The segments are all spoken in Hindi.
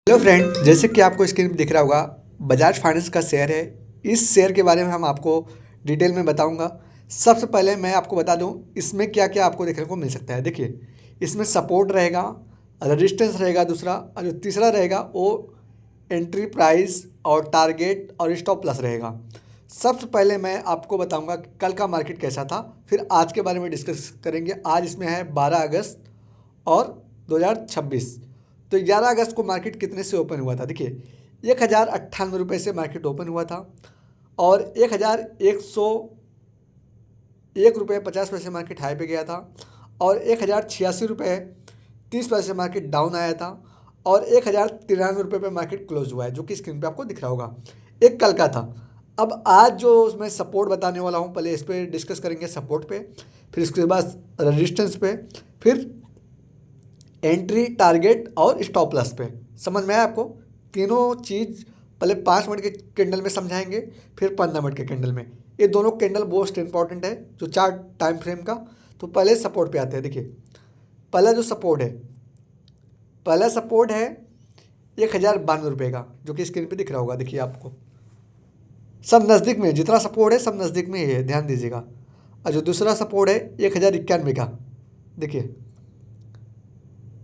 हेलो फ्रेंड, जैसे कि आपको स्क्रीन पर दिख रहा होगा, बजाज फाइनेंस का शेयर है। इस शेयर के बारे में हम आपको डिटेल में बताऊंगा। सबसे पहले मैं आपको बता दूं इसमें क्या क्या आपको देखने को मिल सकता है। देखिए, इसमें सपोर्ट रहेगा, रेजिस्टेंस रहेगा दूसरा, और जो तीसरा रहेगा वो एंट्री प्राइस और टारगेट और स्टॉप लॉस रहेगा। सबसे पहले मैं आपको बताऊंगा कि कल का मार्केट कैसा था, फिर आज के बारे में डिस्कस करेंगे। आज इसमें है 12 अगस्त और 2026। तो 11 अगस्त को मार्केट कितने से ओपन हुआ था? देखिए, 1098 रुपये से मार्केट ओपन हुआ था और 1101 रुपये 50 पैसे मार्केट हाई पे गया था और 1086 रुपये 30 पैसे मार्केट डाउन आया था और 1093 रुपये पे मार्केट क्लोज हुआ है, जो कि स्क्रीन पे आपको दिख रहा होगा। एक कल का था। अब आज जो मैं सपोर्ट बताने वाला हूँ, पहले इस पर डिस्कस करेंगे, सपोर्ट पे, फिर इसके बाद रेजिस्टेंस पे, फिर एंट्री, टारगेट और स्टॉप लॉस पे। समझ में आया आपको? तीनों चीज़ पहले 5 मिनट के कैंडल में समझाएंगे, फिर 15 मिनट के कैंडल में। ये दोनों कैंडल मोस्ट इंपॉर्टेंट है जो चार्ट टाइम फ्रेम का। तो पहले सपोर्ट पे आते हैं। देखिए, पहला जो सपोर्ट है, पहला सपोर्ट है 1092 रुपये का, जो कि स्क्रीन पे दिख रहा होगा। देखिए, आपको सब नज़दीक में, जितना सपोर्ट है सब नज़दीक में ही है, ध्यान दीजिएगा। और जो दूसरा सपोर्ट है 1091 का। देखिए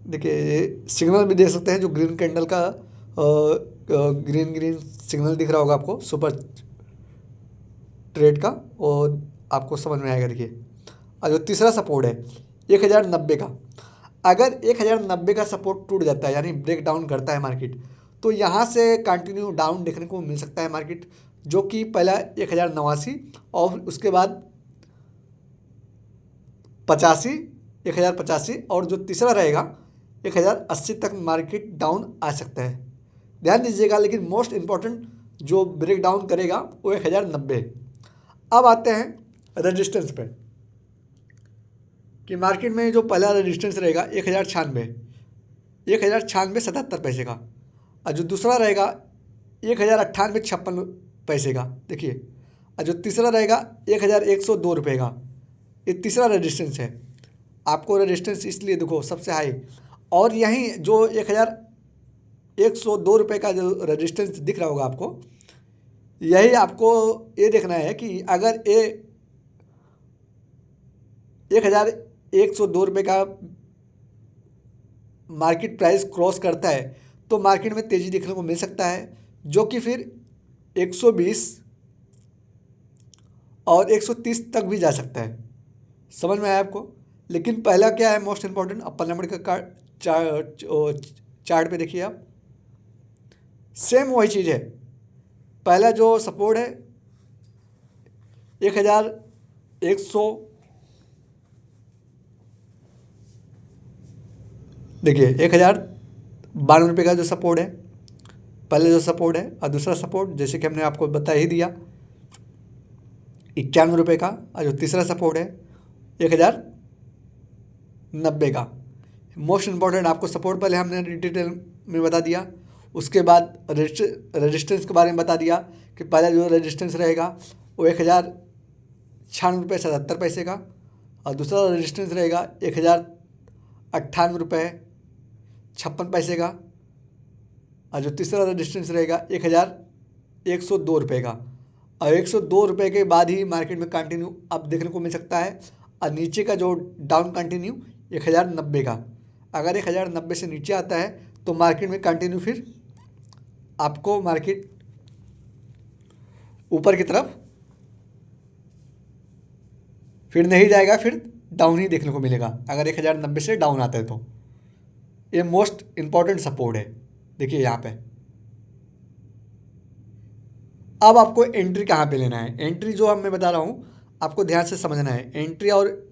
देखिए ये सिग्नल भी देख सकते हैं, जो ग्रीन कैंडल का ग्रीन ग्रीन सिग्नल दिख रहा होगा आपको, सुपर ट्रेड का, और आपको समझ में आएगा। देखिए, और जो तीसरा सपोर्ट है 1090 का। अगर 1090 का सपोर्ट टूट जाता है, यानी ब्रेक डाउन करता है मार्केट, तो यहाँ से कंटिन्यू डाउन देखने को मिल सकता है मार्केट, जो कि पहला 1089 और उसके बाद 85, 1085, और जो तीसरा रहेगा 1080 तक मार्केट डाउन आ सकता है। ध्यान दीजिएगा, लेकिन मोस्ट इम्पॉर्टेंट जो ब्रेक डाउन करेगा वो 1090। अब आते हैं रेजिस्टेंस पे, कि मार्केट में जो पहला रेजिस्टेंस रहेगा 1096, 1096 77 पैसे का, और जो दूसरा रहेगा 1098 56 पैसे का। देखिए, और जो तीसरा रहेगा 1102 रुपये का। ये तीसरा रेजिस्टेंस है। आपको रेजिस्टेंस इसलिए देखो सबसे हाई, और यहीं जो 1102 रुपये का जो रेजिस्टेंस दिख रहा होगा आपको, यही आपको ये देखना है कि अगर ये 1102 रुपये का मार्केट प्राइस क्रॉस करता है तो मार्केट में तेज़ी देखने को मिल सकता है, जो कि फिर 120 और 130 तक भी जा सकता है। समझ में आया आपको? लेकिन पहला क्या है मोस्ट इम्पॉर्टेंट, अब 15 मिनट का चार्ट पे देखिए आप, सेम वही चीज़ है। पहला जो सपोर्ट है 1100, देखिए 1092 रुपये का जो सपोर्ट है, पहले जो सपोर्ट है, और दूसरा सपोर्ट जैसे कि हमने आपको बता ही दिया 91 रुपये का, और जो तीसरा सपोर्ट है 1090 का। मोस्ट इम्पॉर्टेंट आपको सपोर्ट पहले हमने डिटेल में बता दिया, उसके बाद रेजिस्टेंस के बारे में बता दिया कि पहला जो रेजिस्टेंस रहेगा वो 1096 रुपये 77 पैसे का, और दूसरा रेजिस्टेंस रहेगा 1098 रुपये 56 पैसे का, और जो तीसरा रेजिस्टेंस रहेगा 1102 रुपये का। और 102 रुपये के बाद ही मार्केट में कंटिन्यू अब देखने को मिल सकता है, और नीचे का जो डाउन कंटिन्यू 1090 का। अगर 1090 से नीचे आता है तो मार्केट में कंटिन्यू फिर आपको मार्केट ऊपर की तरफ फिर नहीं जाएगा, फिर डाउन ही देखने को मिलेगा अगर 1090 से डाउन आता है तो। ये मोस्ट इम्पॉर्टेंट सपोर्ट है। देखिए यहाँ पे अब आपको एंट्री कहाँ पे लेना है। एंट्री जो अब मैं बता रहा हूँ आपको ध्यान से समझना है, एंट्री और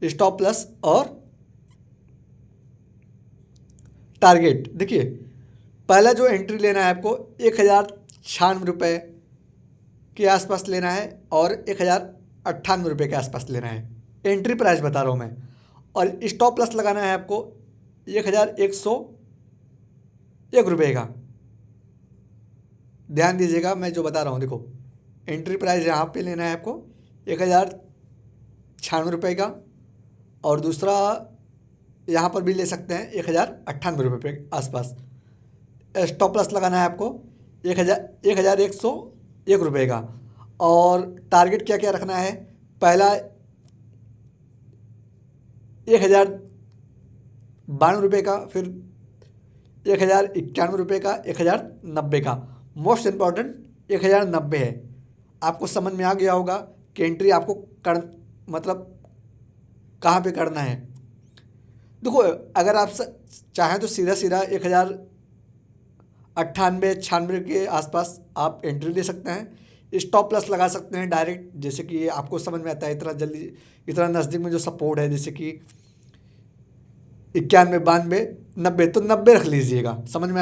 स्टॉप लॉस और टारगेट। देखिए, पहला जो एंट्री लेना है आपको 1096 रुपये के आसपास लेना है और 1098 रुपये के आसपास लेना है। एंट्री प्राइस बता रहा हूँ मैं। और स्टॉप लॉस लगाना है आपको 1101 रुपये का। ध्यान दीजिएगा मैं जो बता रहा हूँ। देखो, एंट्री प्राइस यहाँ पे लेना है आपको 1096 रुपये का, और दूसरा यहाँ पर भी ले सकते हैं 1098 रुपये के आसपास। स्टॉप लॉस लगाना है आपको 1101 का। और टारगेट क्या क्या रखना है, पहला 1092 का, फिर 1091 का, 1090 का। मोस्ट इम्पॉर्टेंट 1090 है। आपको समझ में आ गया होगा कि एंट्री आपको कर मतलब कहाँ पे करना है। देखो, अगर आप चाहें तो सीधा सीधा 1098-96 के आसपास आप एंट्री ले सकते हैं। स्टॉप लॉस लगा सकते हैं डायरेक्ट, जैसे कि आपको समझ में आता है इतना जल्दी, इतना नज़दीक में जो सपोर्ट है, जैसे कि 91, 92, 90, तो 90 रख लीजिएगा। समझ में